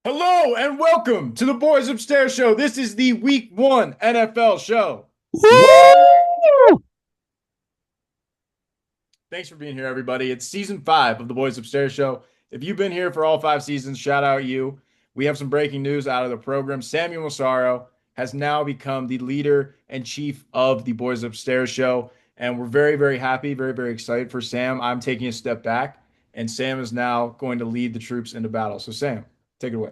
Hello and welcome to the Boys Upstairs Show. This is the Week 1 NFL show. Woo! Thanks for being here, everybody. It's season 5 of the Boys Upstairs Show. If you've been here for all 5 seasons, shout out you. We have some breaking news out of the program. Samuel Massaro has now become the leader and chief of the Boys Upstairs Show. And we're very, very happy, very, very excited for Sam. I'm taking a step back, and Sam is now going to lead the troops into battle. So, Sam, take it away.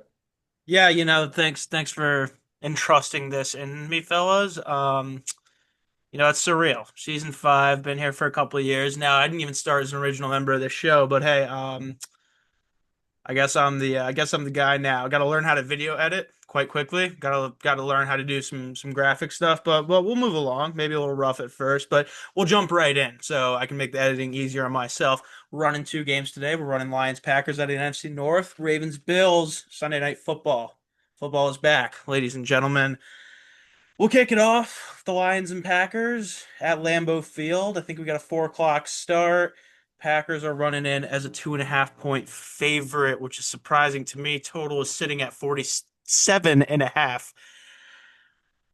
Yeah, thanks for entrusting this in me, fellas. It's surreal. Season 5, been here for a couple of years now. I didn't even start as an original member of the show, but hey, I guess I'm the guy now. Got to learn how to video edit quite quickly. Got to learn how to do some graphic stuff, but we'll move along. Maybe a little rough at first, but we'll jump right in so I can make the editing easier on myself. We're running 2 games today. We're running Lions Packers at the NFC North, Ravens Bills Sunday Night Football. Football is back, ladies and gentlemen. We'll kick it off. The Lions and Packers at Lambeau Field. I think we got a 4 o'clock start. Packers are running in as a 2.5 point favorite, which is surprising to me. Total is sitting at 47.5.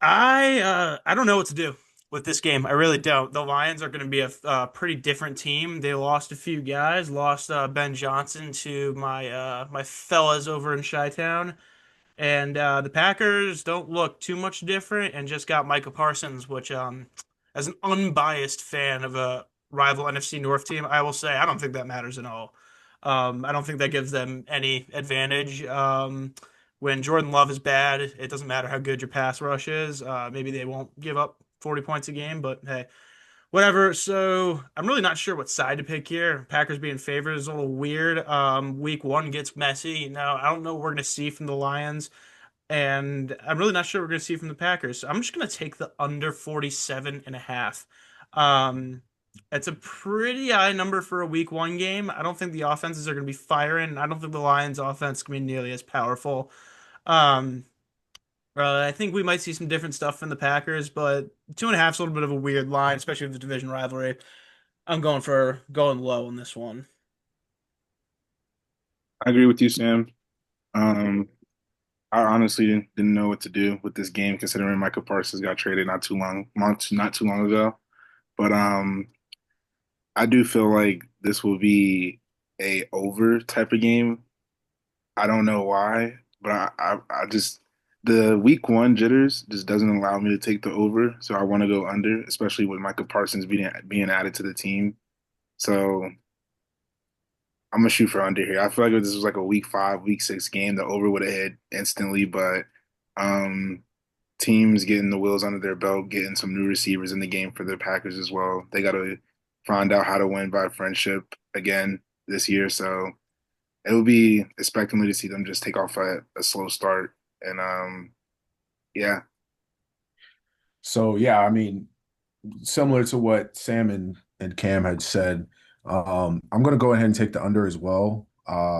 I don't know what to do with this game. I really don't. The Lions are going to be a pretty different team. They lost a few guys. Lost Ben Johnson to my fellas over in Chi-Town. And the Packers don't look too much different and just got Micah Parsons, which, as an unbiased fan of a rival NFC North team, I will say I don't think that matters at all. I don't think that gives them any advantage. When Jordan Love is bad, it doesn't matter how good your pass rush is. Maybe they won't give up 40 points a game, but hey, whatever. So I'm really not sure what side to pick here. Packers being favored is a little weird. Week 1 gets messy. Now, I don't know what we're going to see from the Lions. And I'm really not sure what we're going to see from the Packers. So I'm just going to take the under 47.5. Um, it's a pretty high number for a week 1 game. I don't think the offenses are going to be firing. I don't think the Lions offense is going to be nearly as powerful. Um, I think we might see some different stuff from the Packers, but 2.5 is a little bit of a weird line, especially with the division rivalry. I'm going low on this one. I agree with you, Sam. Um, I honestly didn't know what to do with this game considering Michael Parsons got traded not too long ago. But I do feel like this will be a over type of game. I don't know why, but I just the week 1 jitters just doesn't allow me to take the over, so I want to go under, especially with Michael Parsons being added to the team. So I'm gonna shoot for under here. I feel like if this was like a week 5, week 6 game, the over would have hit instantly. But um, teams getting the wheels under their belt, getting some new receivers in the game for the Packers as well. They got to find out how to win by friendship again this year. So it will be expecting me to see them just take off a slow start. And yeah, So yeah, I mean, similar to what Sam and Cam had said, I'm gonna go ahead and take the under as well.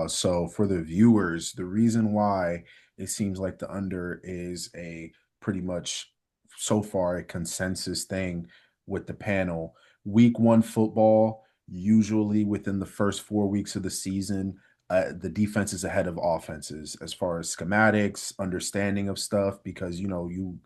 So for the viewers, the reason why it seems like the under is a pretty much so far a consensus thing with the panel. Week 1 football, usually within the first 4 weeks of the season, the defense is ahead of offenses as far as schematics, understanding of stuff, because you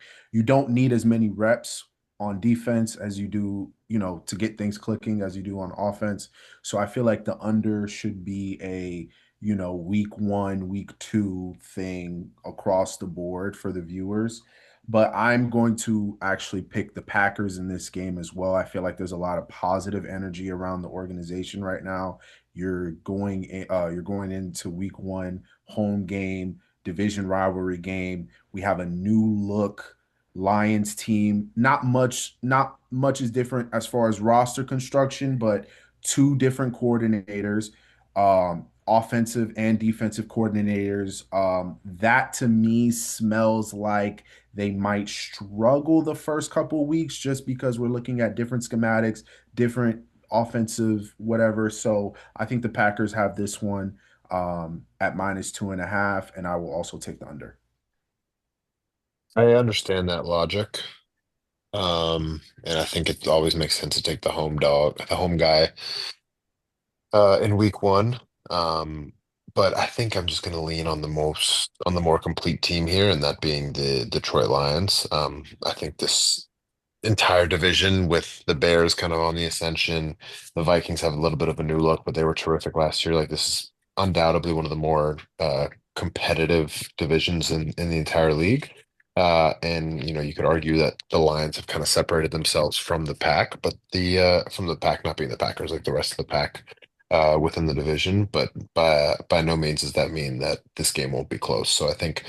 don't need as many reps on defense as you do, to get things clicking as you do on offense. So I feel like the under should be a, week 1, week 2 thing across the board for the viewers. But I'm going to actually pick the Packers in this game as well. I feel like there's a lot of positive energy around the organization right now. You're going into week 1, home game, division rivalry game. We have a new look Lions team. Not much is different as far as roster construction, but 2 different coordinators, offensive and defensive coordinators. That to me smells like they might struggle the first couple of weeks just because we're looking at different schematics, different offensive whatever. So I think the Packers have this one at -2.5, and I will also take the under. I understand that logic. And I think it always makes sense to take the home guy in week 1. but I think I'm just going to lean on the more complete team here, and that being the Detroit Lions. I think this entire division with the Bears kind of on the ascension, the Vikings have a little bit of a new look, but they were terrific last year. Like this is undoubtedly one of the more competitive divisions in the entire league. And you know, you could argue that the Lions have kind of separated themselves from the pack, but the from the pack not being the Packers, like the rest of the pack within the division. But by no means does that mean that this game won't be close. So I think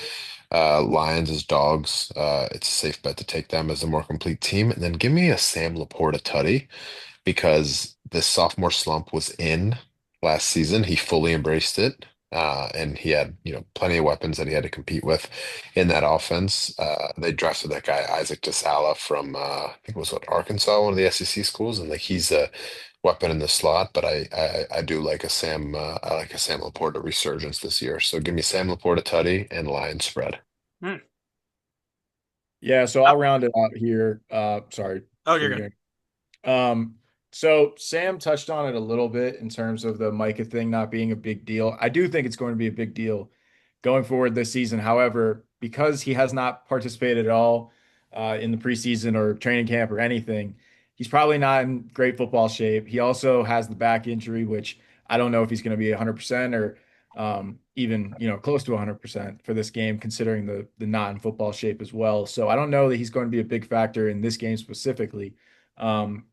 Lions as dogs, it's a safe bet to take them as a more complete team. And then give me a Sam Laporta tutty because this sophomore slump was in last season. He fully embraced it. And he had, you know, plenty of weapons that he had to compete with in that offense. They drafted that guy Isaac DeSala from I think it was what Arkansas, one of the SEC schools, and like he's a weapon in the slot. But I do like a Sam I like a Sam Laporta resurgence this year. So give me Sam Laporta tutty and Lions spread. Hmm. Yeah, so Uh, I'll round it out here. Sorry, oh, were you're you good. gonna so Sam touched on it a little bit in terms of the Micah thing not being a big deal. I do think it's going to be a big deal going forward this season. However, because he has not participated at all in the preseason or training camp or anything, he's probably not in great football shape. He also has the back injury, which I don't know if he's going to be 100% or even close to 100% for this game, considering the not in football shape as well. So I don't know that he's going to be a big factor in this game specifically.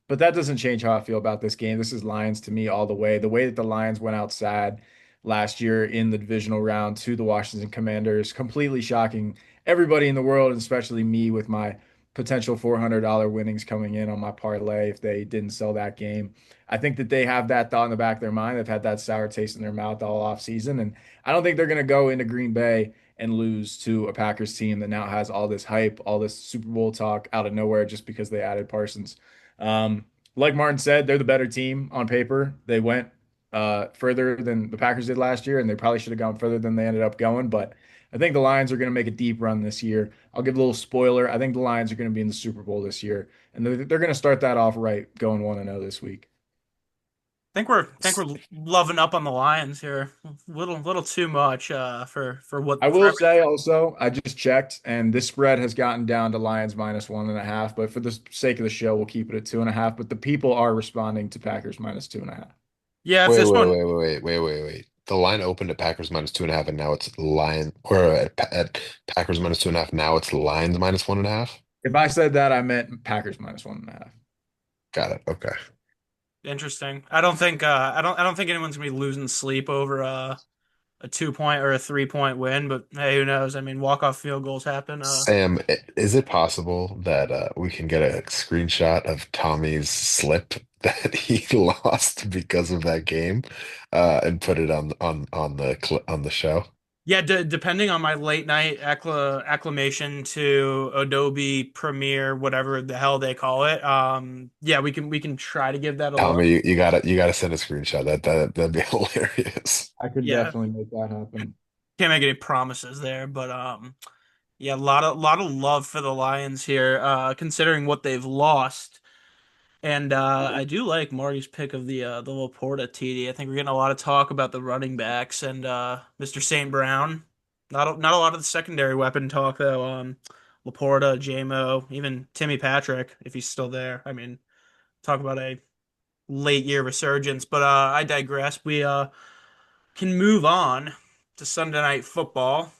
But that doesn't change how I feel about this game. This is Lions to me all the way. The way that the Lions went outside last year in the divisional round to the Washington Commanders, completely shocking everybody in the world, and especially me with my potential $400 winnings coming in on my parlay if they didn't sell that game. I think that they have that thought in the back of their mind. They've had that sour taste in their mouth all off season, and I don't think they're going to go into Green Bay and lose to a Packers team that now has all this hype, all this Super Bowl talk out of nowhere just because they added Parsons. Um, like Martin said, they're the better team on paper. They went further than the Packers did last year, and they probably should have gone further than they ended up going. But I think the Lions are going to make a deep run this year. I'll give a little spoiler. I think the Lions are going to be in the Super Bowl this year, and they're going to start that off right, going 1-0 this week. Think we're loving up on the Lions here. Little too much for I what for will everything. say also, I just checked, and this spread has gotten down to Lions -1.5. But for the sake of the show, we'll keep it at 2.5. But the people are responding to Packers -2.5. Yeah, if Wait, this wait, one wait, wait, wait, wait, wait, wait. The line opened at Packers -2.5, and now it's Lion or at Packers -2.5. Now it's Lions -1.5. If I said that, I meant Packers -1.5. Got it. Okay. interesting. I don't think anyone's gonna be losing sleep over a 2 point or a 3 point win, but hey, who knows? I mean, walk off field goals happen. Sam, is it possible that we can get a screenshot of Tommy's slip that he lost because of that game, and put it on the show? Yeah, depending on my late night acclamation to Adobe Premiere, whatever the hell they call it. Yeah, we can try to give that a look. Tommy, you gotta send a screenshot. That'd be hilarious. I could Yeah, definitely make that happen. can't make any promises there, but yeah, a lot of love for the Lions here, considering what they've lost. And I do like Marty's pick of the Laporta TD. I think we're getting a lot of talk about the running backs and Mr. St. Brown. Not a lot of the secondary weapon talk though. Laporta, JMO, even Timmy Patrick, if he's still there. I mean, talk about a late year resurgence. But I digress. We can move on to Sunday Night Football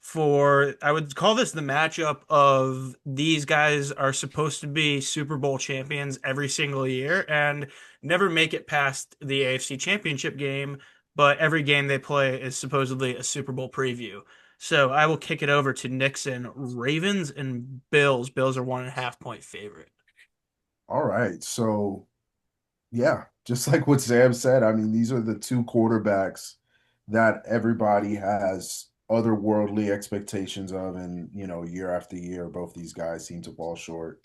for I would call this the matchup of these guys are supposed to be Super Bowl champions every single year and never make it past the AFC Championship game, but every game they play is supposedly a Super Bowl preview. So I will kick it over to Nickson. Ravens and Bills. Bills are 1.5 point favorite. All right. So yeah, just like what Sam said, I mean, these are the two quarterbacks that everybody has otherworldly expectations of, and year after year, both these guys seem to fall short.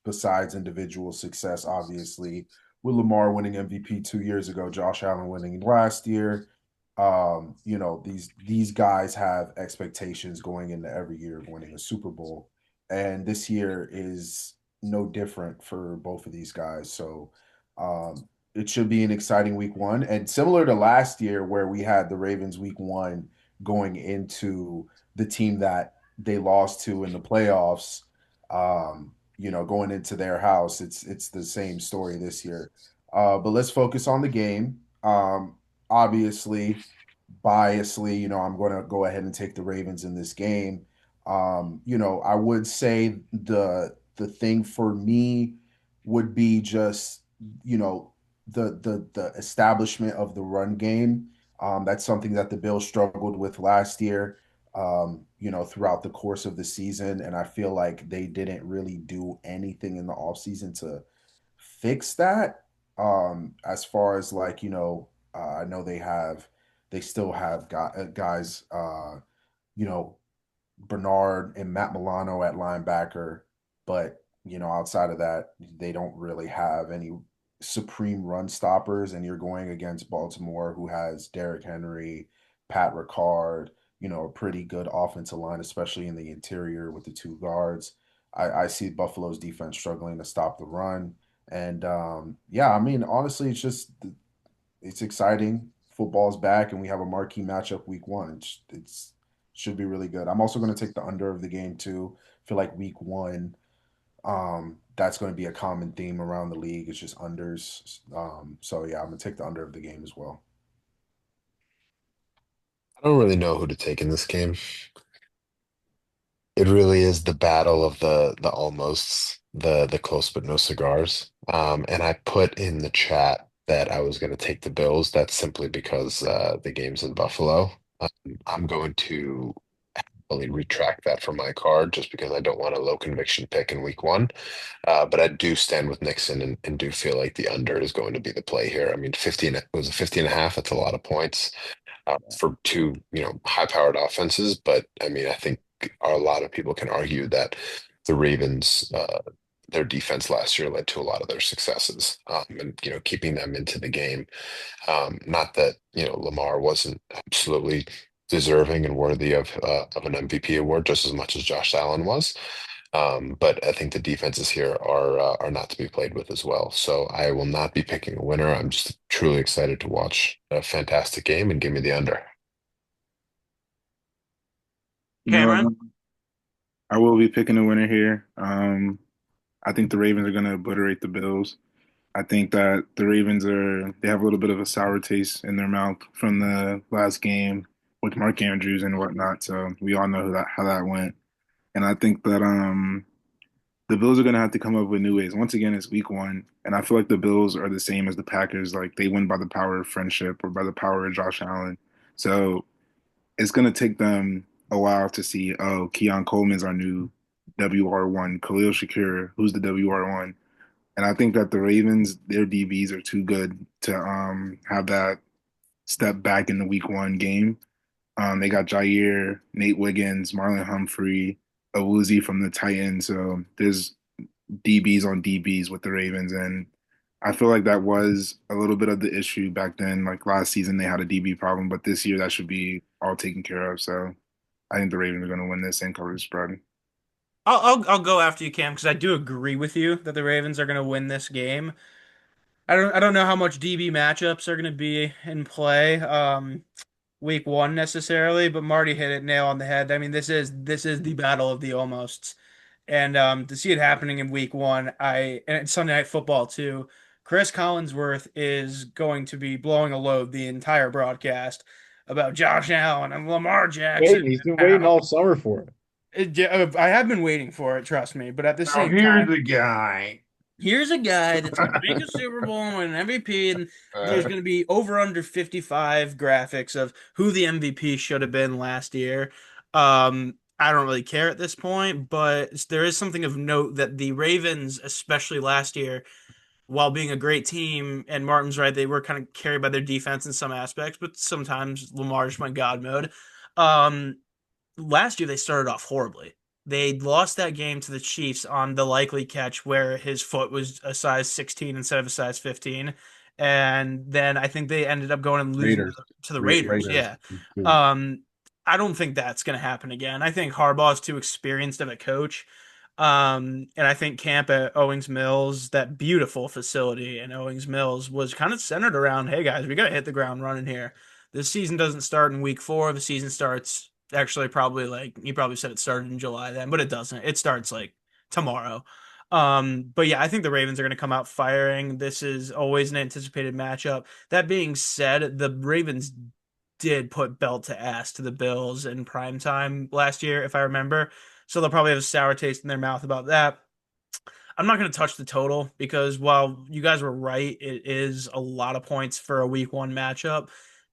Besides individual success, obviously, with Lamar winning MVP 2 years ago, Josh Allen winning last year, these guys have expectations going into every year of winning a Super Bowl, and this year is no different for both of these guys. So, um, it should be an exciting week one. And similar to last year, where we had the Ravens week one going into the team that they lost to in the playoffs, going into their house, it's the same story this year. But let's focus on the game. Obviously, biasly, I'm going to go ahead and take the Ravens in this game. I would say the thing for me would be just, you know, the establishment of the run game. That's something that the Bills struggled with last year, throughout the course of the season. And I feel like they didn't really do anything in the offseason to fix that. As far as like, I know they still have guys, you know, Bernard and Matt Milano at linebacker, but outside of that, they don't really have any supreme run stoppers. And you're going against Baltimore, who has Derrick Henry, Pat Ricard, a pretty good offensive line, especially in the interior with the two guards. I see Buffalo's defense struggling to stop the run. And yeah, I mean, honestly, it's exciting. Football's back, and we have a marquee matchup week one. It's should be really good. I'm also going to take the under of the game too. I feel like week one, that's going to be a common theme around the league. It's just unders. So yeah, I'm going to take the under of the game as well. I don't really know who to take in this game. It really is the battle of the almosts, the close but no cigars. And I put in the chat that I was going to take the Bills. That's simply because the game's in Buffalo. I'm going to only retract that from my card just because I don't want a low conviction pick in week one. But I do stand with Nickson and do feel like the under is going to be the play here. I mean, 15, it was a 50 and a half. That's a lot of points for two, high-powered offenses. But I mean, I think a lot of people can argue that the Ravens, their defense last year led to a lot of their successes, and keeping them into the game. Not that Lamar wasn't absolutely deserving and worthy of an MVP award just as much as Josh Allen was. But I think the defenses here are not to be played with as well. So I will not be picking a winner. I'm just truly excited to watch a fantastic game and give me the under. You Cameron? know, I will be picking a winner here. I think the Ravens are going to obliterate the Bills. I think that the Ravens they have a little bit of a sour taste in their mouth from the last game with Mark Andrews and whatnot. So we all know how that went. And I think that the Bills are going to have to come up with new ways. Once again, it's week one, and I feel like the Bills are the same as the Packers. Like they win by the power of friendship or by the power of Josh Allen. So it's going to take them a while to see, oh, Keon Coleman's our new WR1, Khalil Shakir, who's the WR1. And I think that the Ravens, their DBs are too good to have that step back in the week one game. They got Jair, Nate Wiggins, Marlon Humphrey, Awuzie from the Titans. So there's DBs on DBs with the Ravens. And I feel like that was a little bit of the issue back then. Like last season, they had a DB problem, but this year that should be all taken care of. So I think the Ravens are going to win this and cover the spread. I'll go after you, Cam, because I do agree with you that the Ravens are going to win this game. I don't know how much DB matchups are going to be in play week one necessarily, but Marty hit it nail on the head. I mean, this is the battle of the almosts. And to see it happening in week one, and it's Sunday Night Football too. Chris Collinsworth is going to be blowing a load the entire broadcast about Josh Allen and Lamar Jackson. Wait, he's been waiting all summer for it. Yeah, I have been waiting for it, trust me. But at the Now same time, here's the guy. here's a guy that's going to make a Super Bowl and win an MVP, and there's going to be over under 55 graphics of who the MVP should have been last year. I don't really care at this point, but there is something of note that the Ravens, especially last year, while being a great team, and Martin's right, they were kind of carried by their defense in some aspects, but sometimes Lamar just went God mode. Um, Last year they started off horribly. They lost that game to the Chiefs on the likely catch where his foot was a size 16 instead of a size 15. And then I think they ended up going and losing Raiders. to the Raiders. Raiders. Yeah. Um, I don't think that's going to happen again. I think Harbaugh is too experienced of a coach. And I think camp at Owings Mills, that beautiful facility in Owings Mills, was kind of centered around, hey guys, we got to hit the ground running here. This season doesn't start in week 4. The season starts actually probably like you probably said it started in July then, but it doesn't. It starts like tomorrow. But yeah, I think the Ravens are going to come out firing. This is always an anticipated matchup. That being said, the Ravens did put belt to ass to the Bills in prime time last year, if I remember. So they'll probably have a sour taste in their mouth about that. I'm not going to touch the total because while you guys were right, it is a lot of points for a week 1 matchup.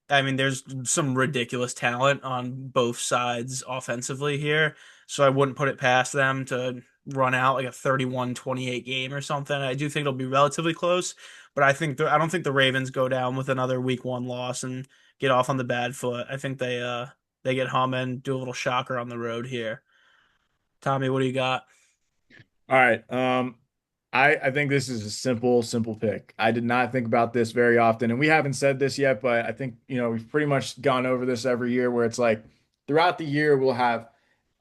I mean, there's some ridiculous talent on both sides offensively here. So I wouldn't put it past them to run out like a 31-28 game or something. I do think it'll be relatively close, but I don't think the Ravens go down with another week 1 loss and get off on the bad foot. I think they get humming, do a little shocker on the road here. Tommy, what do you got? All right. I think this is a simple pick. I did not think about this very often, and we haven't said this yet, but I think, we've pretty much gone over this every year where it's like throughout the year we'll have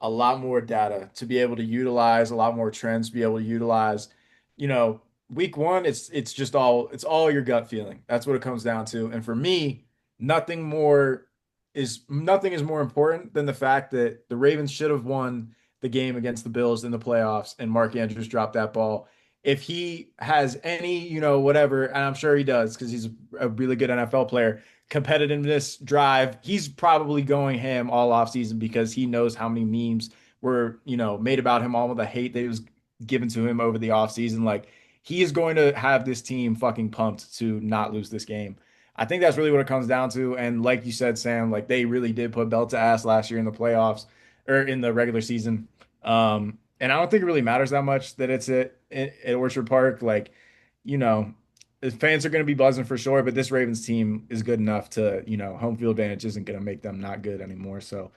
a lot more data to be able to utilize, a lot more trends to be able to utilize. You know, week 1, it's all your gut feeling. That's what it comes down to. And for me, nothing is more important than the fact that the Ravens should have won the game against the Bills in the playoffs, and Mark Andrews dropped that ball. If he has any, whatever, and I'm sure he does because he's a really good NFL player, competitiveness drive, he's probably going ham all offseason because he knows how many memes were, made about him, all of the hate that was given to him over the offseason. Like, he is going to have this team fucking pumped to not lose this game. I think that's really what it comes down to. And like you said, Sam, like they really did put belt to ass last year in the playoffs or in the regular season. And I don't think it really matters that much that it's at Orchard Park. Like, you know, the fans are going to be buzzing for sure, but this Ravens team is good enough to, home field advantage isn't going to make them not good anymore. So,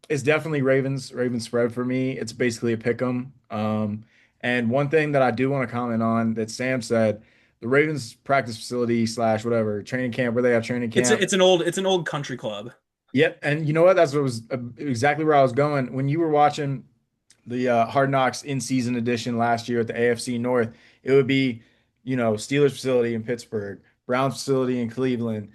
it's definitely Ravens spread for me. It's basically a pick 'em. And one thing that I do want to comment on that Sam said, the Ravens practice facility slash whatever training camp where they have training camp. It's an old country club. Yep, and you know what? That's what was exactly where I was going when you were watching the Hard Knocks in season edition last year at the AFC North. It would be, Steelers facility in Pittsburgh, Browns facility in Cleveland,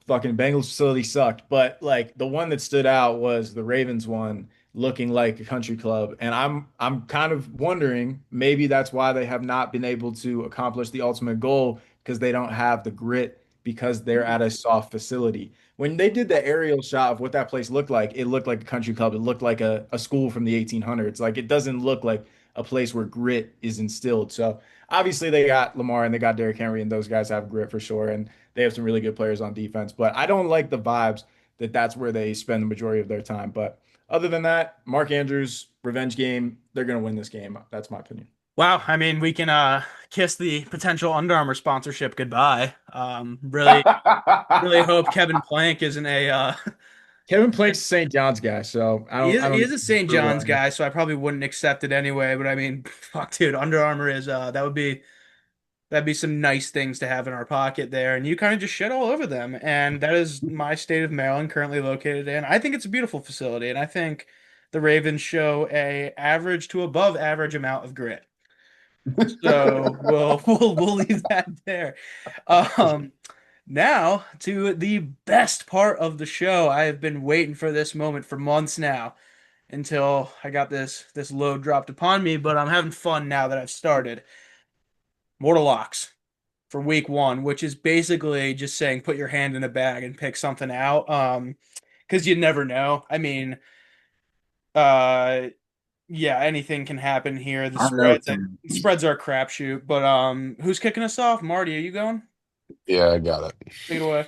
fucking Bengals facility sucked, but like the one that stood out was the Ravens one looking like a country club. And I'm kind of wondering maybe that's why they have not been able to accomplish the ultimate goal because they don't have the grit because they're at a soft facility. When they did the aerial shot of what that place looked like, it looked like a country club. It looked like a school from the 1800s. Like it doesn't look like a place where grit is instilled. So obviously they got Lamar and they got Derrick Henry and those guys have grit for sure. And they have some really good players on defense, but I don't like the vibes that that's where they spend the majority of their time. But other than that, Mark Andrews, revenge game, they're going to win this game. That's my opinion. Wow, I mean, we can kiss the potential Under Armour sponsorship goodbye. Really hope Kevin Plank isn't a Kevin Plank's a St. John's guy, so I he don't is a St. John's guy, so I probably wouldn't accept it anyway. But I mean, fuck, dude, Under Armour is that'd be some nice things to have in our pocket there, and you kind of just shit all over them. And that is my state of Maryland currently located in. I think it's a beautiful facility, and I think the Ravens show a average to above average amount of grit. So we'll leave that there. Um, Now to the best part of the show. I have been waiting for this moment for months now until I got this load dropped upon me, but I'm having fun now that I've started. Mortal Locks for week 1, which is basically just saying put your hand in a bag and pick something out. Because you never know. I mean, uh yeah, anything can happen here. I know, The spreads are a crapshoot, but who's kicking us off? Marty, are you going? Yeah, I got it. Take it away.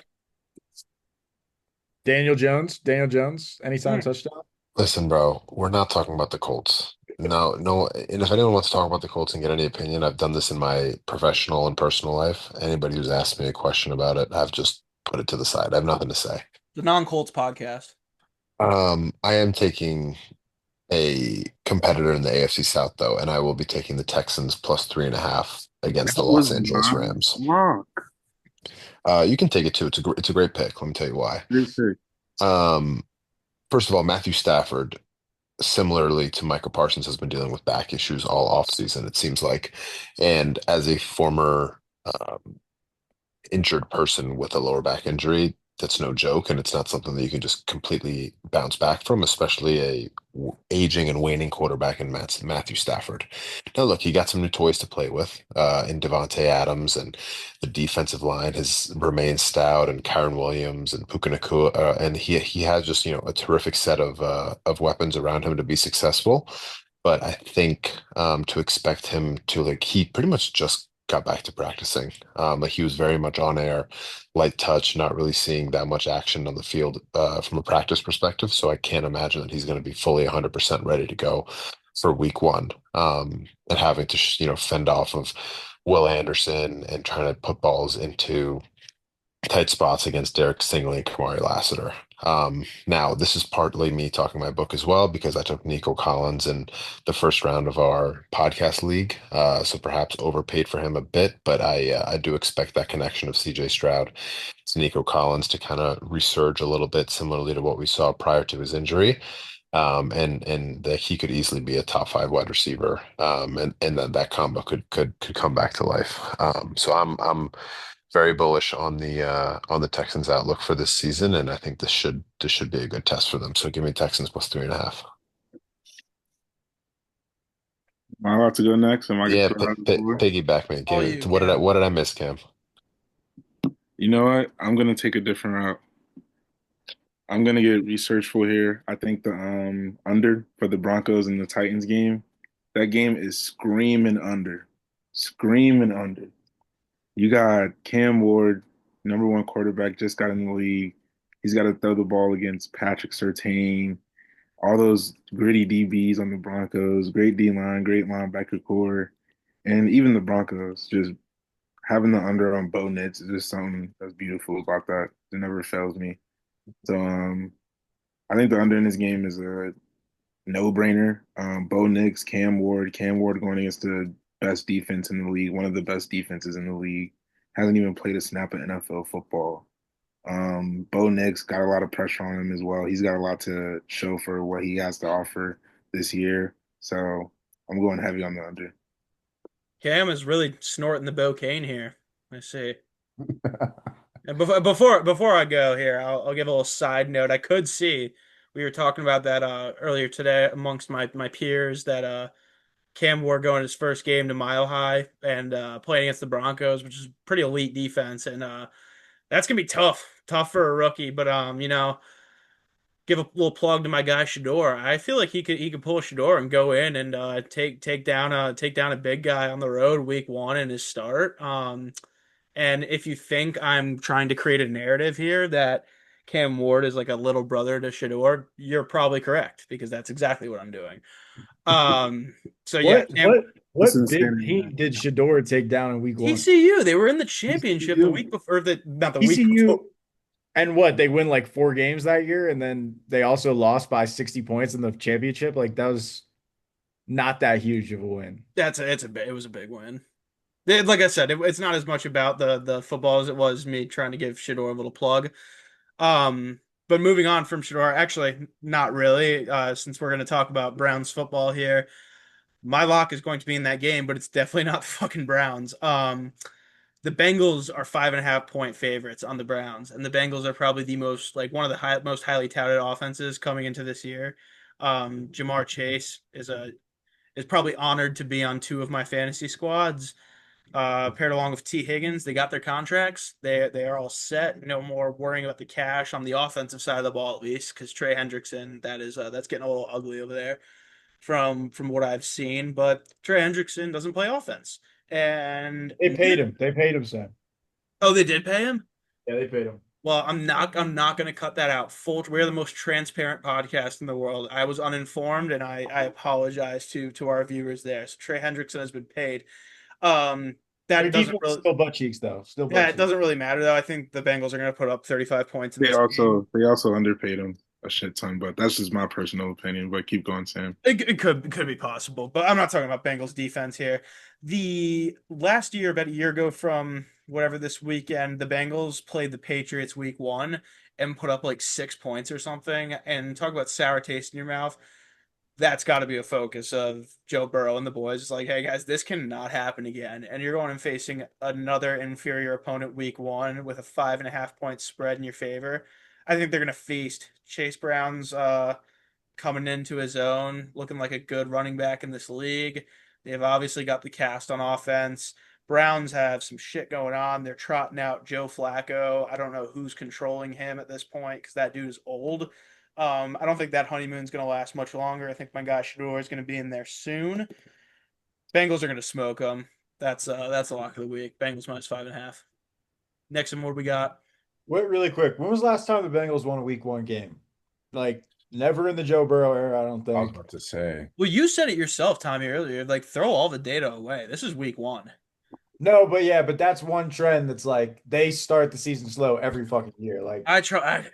Daniel Jones, anytime Hmm. touchdown. Listen, bro, we're not talking about the Colts. No, no, and if anyone wants to talk about the Colts and get any opinion, I've done this in my professional and personal life. Anybody who's asked me a question about it, I've just put it to the side. I have nothing to say. The non-Colts podcast. I am taking a competitor in the AFC South, though, and I will be taking the Texans plus 3.5 against the that Los was Angeles my Rams. lock. You can take it too. It's a great pick. Let me tell you why. Great pick. Um, First of all, Matthew Stafford. similarly to Michael Parsons, has been dealing with back issues all offseason, it seems like. And as a former injured person with a lower back injury, that's no joke, and it's not something that you can just completely bounce back from, especially a aging and waning quarterback in Matthew Stafford. Now, look, he got some new toys to play with in Devontae Adams, and the defensive line has remained stout, and Kyron Williams and Puka Nacua, and he has just a terrific set of weapons around him to be successful. But I think to expect him to like he pretty much just got back to practicing. Like he was very much on air, light touch, not really seeing that much action on the field from a practice perspective. So I can't imagine that he's going to be fully 100% ready to go for week one. And having to fend off of Will Anderson and trying to put balls into tight spots against Derek Stingley and Kamari Lassiter. Now, this is partly me talking my book as well because I took Nico Collins in the first round of our podcast league, so perhaps overpaid for him a bit, but I do expect that connection of CJ Stroud to Nico Collins to kind of resurge a little bit, similarly to what we saw prior to his injury. And that he could easily be a top five wide receiver, and that combo could come back to life. So I'm very bullish on the Texans' outlook for this season, and I think this should be a good test for them. So give me Texans plus 3.5. Am I allowed to go next? Am I get Yeah, to have the floor? piggyback me. All Give it. you, What did I Cam. what did I miss, Cam? You know what? I'm gonna take a different route. I'm gonna get researchful here. I think the under for the Broncos and the Titans game, that game is screaming under. Screaming under. You got Cam Ward, number one quarterback, just got in the league. He's got to throw the ball against Patrick Surtain, all those gritty DBs on the Broncos, great D line, great linebacker core, and even the Broncos just having the under on Bo Nix is just something that's beautiful about that. It never fails me. So I think the under in this game is a no-brainer. Bo Nix, Cam Ward going against the best defense in the league, one of the best defenses in the league, hasn't even played a snap of NFL football. Bo Nix got a lot of pressure on him as well. He's got a lot to show for what he has to offer this year. So I'm going heavy on the under. Cam is really snorting the cocaine here. I see. And before I go here, I'll give a little side note. I could see we were talking about that earlier today amongst my peers that Cam Ward going his first game to Mile High and playing against the Broncos, which is pretty elite defense, and that's gonna be tough for a rookie. But give a little plug to my guy Shador. I feel like he could pull Shador and go in and take down a big guy on the road week one in his start. And if you think I'm trying to create a narrative here that Cam Ward is like a little brother to Shador, you're probably correct because that's exactly what I'm doing. Um, so yeah, What Cam, what It's what big insanity, man. team did Shador take down in week one? TCU, they were in the championship the week TCU. before, the not the week before. TCU and what they win like 4 games that year, and then they also lost by 60 points in the championship. Like that was not that huge of a win. It was a big win. Like I said, it's not as much about the football as it was me trying to give Shador a little plug. Um, but moving on from Shador, actually, not really, since we're going to talk about Browns football here. My lock is going to be in that game, but it's definitely not the fucking Browns. The Bengals are 5.5 point favorites on the Browns, and the Bengals are probably the most like one of the most highly touted offenses coming into this year. Jamar Chase is probably honored to be on two of my fantasy squads paired along with T. Higgins. They got their contracts. They are all set. No more worrying about the cash on the offensive side of the ball, at least, because Trey Hendrickson, that's getting a little ugly over there from what I've seen. But Trey Hendrickson doesn't play offense, and They paid him. They paid him, Sam. oh, they did pay him. Yeah, they paid him. Well, I'm not going to cut that out. We're the most transparent podcast in the world. I was uninformed, and I apologize to our viewers there. So Trey Hendrickson has been paid. Um, Their that doesn't defense is really still butt cheeks though. Still butt Yeah, it cheeks. doesn't really matter though. I think the Bengals are going to put up 35 points in They this game. also they also underpaid him a shit ton, but that's just my personal opinion. But keep going, Sam. It could be possible, but I'm not talking about Bengals defense here. The last year, about a year ago from whatever this weekend, the Bengals played the Patriots week one and put up like 6 points or something. And talk about sour taste in your mouth. that's got to be a focus of Joe Burrow and the boys. It's like, hey guys, this cannot happen again. And you're going and facing another inferior opponent week one with a 5.5 point spread in your favor. I think they're going to feast. Chase Brown's coming into his own, looking like a good running back in this league. They've obviously got the cast on offense. Browns have some shit going on. They're trotting out Joe Flacco. I don't know who's controlling him at this point because that dude is old. I don't think that honeymoon's going to last much longer. I think my guy Shador is going to be in there soon. Bengals are going to smoke them. That's a lock of the week. Bengals minus 5.5. Nickson, what do we got? Wait, really quick. When was the last time the Bengals won a week one game? Like, never in the Joe Burrow era, I don't I was think. about to say. Well, you said it yourself, Tommy, earlier. Like, throw all the data away. This is week one. No, but yeah, but that's one trend that's like they start the season slow every fucking year. Like, I try.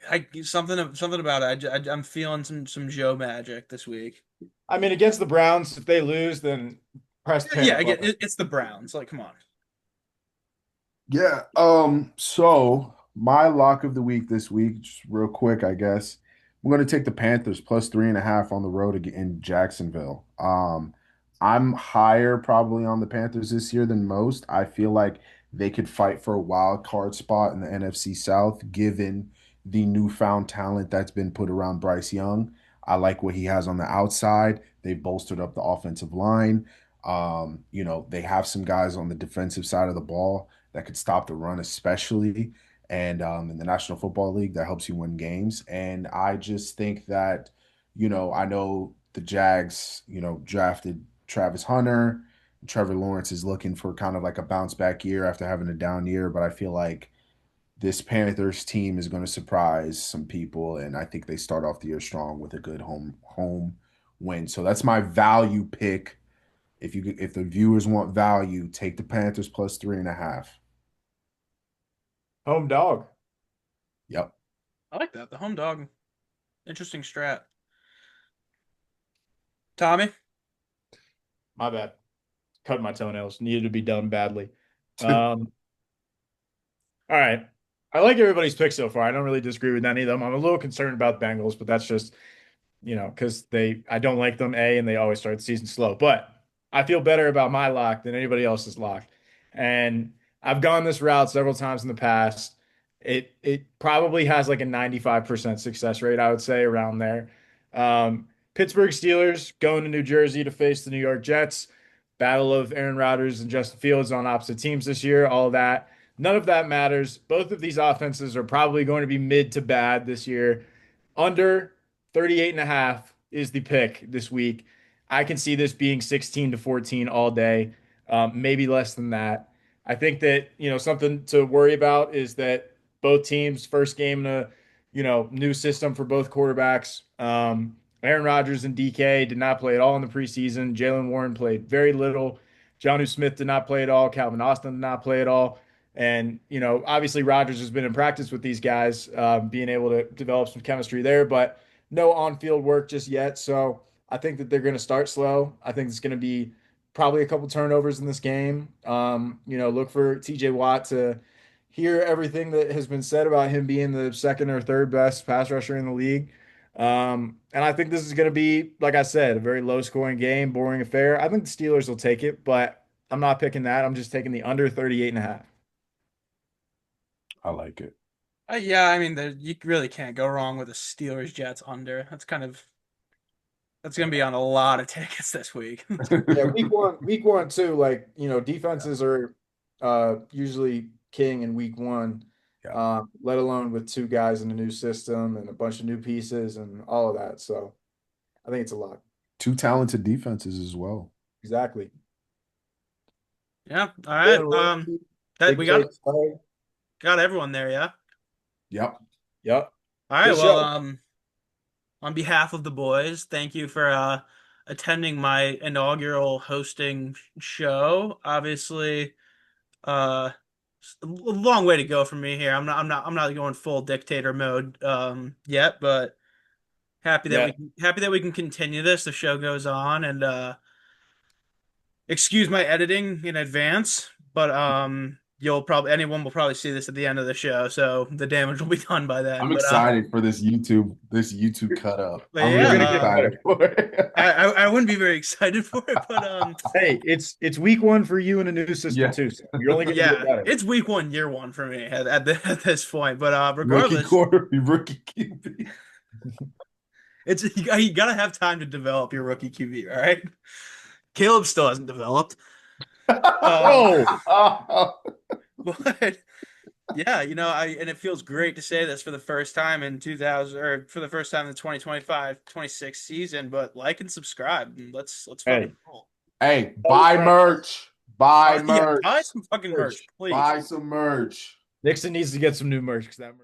Something about it. I'm feeling some Joe magic this week. I mean, against the Browns, if they lose, then press Yeah, panic again, button. it's the Browns. Like, come on. Yeah. So my lock of the week this week, just real quick, I guess. I'm going to take the Panthers plus 3.5 on the road in Jacksonville. I'm higher probably on the Panthers this year than most. I feel like they could fight for a wild card spot in the NFC South, given the newfound talent that's been put around Bryce Young. I like what he has on the outside. They've bolstered up the offensive line. They have some guys on the defensive side of the ball that could stop the run, especially. And in the National Football League, that helps you win games. And I just think that, I know the Jags, drafted Travis Hunter. Trevor Lawrence is looking for kind of like a bounce back year after having a down year, but I feel like this Panthers team is going to surprise some people, and I think they start off the year strong with a good home win. So that's my value pick. If the viewers want value, take the Panthers plus 3.5. Home dog. Yep. I like that. The home dog. Interesting strat. Tommy. My bad. Cut my toenails. Needed to be done badly. Um, all right. I like everybody's pick so far. I don't really disagree with any of them. I'm a little concerned about Bengals, but that's just because I don't like them, and they always start the season slow. But I feel better about my lock than anybody else's lock. And I've gone this route several times in the past. It probably has like a 95% success rate, I would say, around there. Pittsburgh Steelers going to New Jersey to face the New York Jets. Battle of Aaron Rodgers and Justin Fields on opposite teams this year, all of that. None of that matters. Both of these offenses are probably going to be mid to bad this year. Under 38.5 is the pick this week. I can see this being 16-14 all day, maybe less than that. I think that, something to worry about is that both teams' first game in a, new system for both quarterbacks. Aaron Rodgers and DK did not play at all in the preseason. Jalen Warren played very little. Jonnu Smith did not play at all. Calvin Austin did not play at all. And, obviously Rodgers has been in practice with these guys, being able to develop some chemistry there, but no on-field work just yet. So I think that they're going to start slow. I think it's going to be probably a couple turnovers in this game. Look for TJ Watt to hear everything that has been said about him being the second or third best pass rusher in the league. And I think this is going to be, like I said, a very low scoring game, boring affair. I think the Steelers will take it, but I'm not picking that. I'm just taking the under 38.5. I like it. Yeah, I mean, you really can't go wrong with a Steelers Jets under. That's gonna be on a lot of tickets this week. Yeah, week one too. Like defenses are usually king in week one. Yeah. Let alone with two guys in a new system and a bunch of new pieces and all of that. So I think it's a lot. Two talented defenses as well. Exactly. Yeah. All right. Jalen Ramsey, That big we play. got everyone there. Yeah. Yep. Yep. All right. Good Well, show. on behalf of the boys, thank you for attending my inaugural hosting show. Obviously, a long way to go for me here. I'm not going full dictator mode yet, but Yeah. happy that we can continue this. The show goes on, and excuse my editing in advance, but anyone will probably see this at the end of the show, so the damage will be done by then. I'm But excited for this YouTube cut up. But I'm yeah, really gonna get excited for it. I wouldn't be very excited for it, but Hey, it's week one for you in a new system Yeah. too. So you're only getting to yeah, get better. it's week one, year one for me at this point. But Rookie regardless, quarter, rookie QB. it's you gotta have time to develop your rookie QB, all right? Caleb still hasn't developed. Oh, But yeah, and it feels great to say this for the first time in 2000 or for the first time in the 2025-26 season, but like and subscribe and let's hey, fucking roll. Hey, buy merch. Buy Yeah, merch. buy some fucking merch, please. Buy some merch. Nickson needs to get some new merch because that merch.